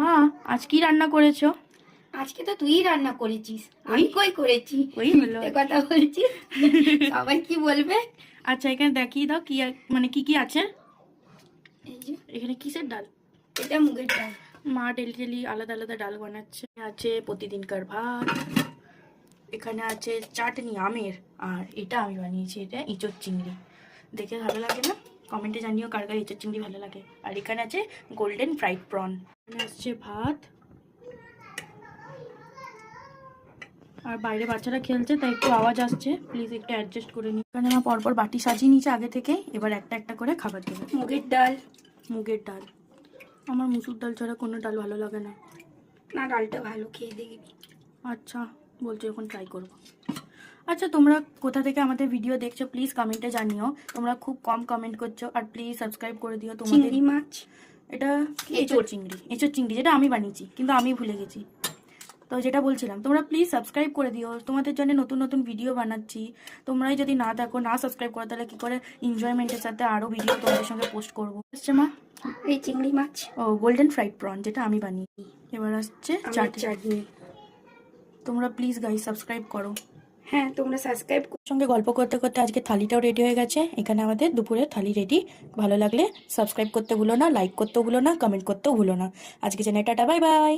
মা, আজ কি রান্না করেছো? আজকে তো তুই রান্না করেছিস, আমি কই করেছি? ওই হলো। মিথ্যে কথা বলছিস। সবাই কি বলবে? আচ্ছা, এখানে দেখিয়ে দাও কি মানে কি কি আছে। এই যে এখানে কিসের ডাল? এটা মুগের ডাল। মা ডেলি ডেলি আলাদা আলাদা ডাল বানাচ্ছে। আছে প্রতিদিনকার ভাত, এখানে আছে চাটনি আমের, আর এটা আমি বানিয়েছি, এটা ইঁচড় চিংড়ি। দেখে ভালো লাগে না? কমেন্টে জানিও কার কার ইঁচড় চিংড়ি ভালো লাগে। আর এখানে আছে গোল্ডেন ফ্রাইড প্রন। এখানে আসছে ভাত, আর বাইরে বাচ্চারা খেলছে তাই একটু আওয়াজ আসছে, প্লিজ একটু অ্যাডজাস্ট করে নিই। এখানে আমার পরপর বাটি সাজিয়ে নিয়েছে আগে থেকে, এবার একটা একটা করে খাবার দেবে। মুগের ডাল। মুগের ডাল, আমার মুসুর ডাল ছাড়া কোনো ডাল ভালো লাগে না। না, ডালটা ভালো, খেয়ে দেখবি। আচ্ছা, বলছো যখন ট্রাই করবো। আচ্ছা, তোমরা কোথা থেকে আমাদের ভিডিও দেখছো প্লিজ কমেন্টে জানিও। তোমরা খুব কম কমেন্ট করছো, আর প্লিজ সাবস্ক্রাইব করে দিও তোমাদের। চিংড়ি মাছ। এটা এঁচড় চিংড়ি, এঁচড় চিংড়ি যেটা আমি বানিয়েছি, কিন্তু আমি ভুলে গেছি। তো যেটা বলছিলাম, তোমরা প্লিজ সাবস্ক্রাইব করে দিও, তোমাদের জন্য নতুন নতুন ভিডিও বানাচ্ছি। তোমরাই যদি না দেখো, না সাবস্ক্রাইব করো, তাহলে কি করে এনজয়মেন্টের সাথে আরও ভিডিও তোমাদের সঙ্গে পোস্ট করবো। আসছে মা, এই চিংড়ি মাছ। ও গোল্ডেন ফ্রাইড প্রন যেটা আমি বানিয়েছি। এবার আসছে চাটনি। তোমরা প্লিজ গাইস সাবস্ক্রাইব করো। হ্যাঁ, তোমরা সাবস্ক্রাইব। সঙ্গে গল্প করতে করতে আজকে থালিটাও রেডি হয়ে গেছে। এখানে আমাদের দুপুরের থালি রেডি। ভালো লাগলে সাবস্ক্রাইব করতে ভুলো না, লাইক করতেও ভুলো না, কমেন্ট করতেও ভুলো না। আজকে জানাই টাটা, বাই বাই।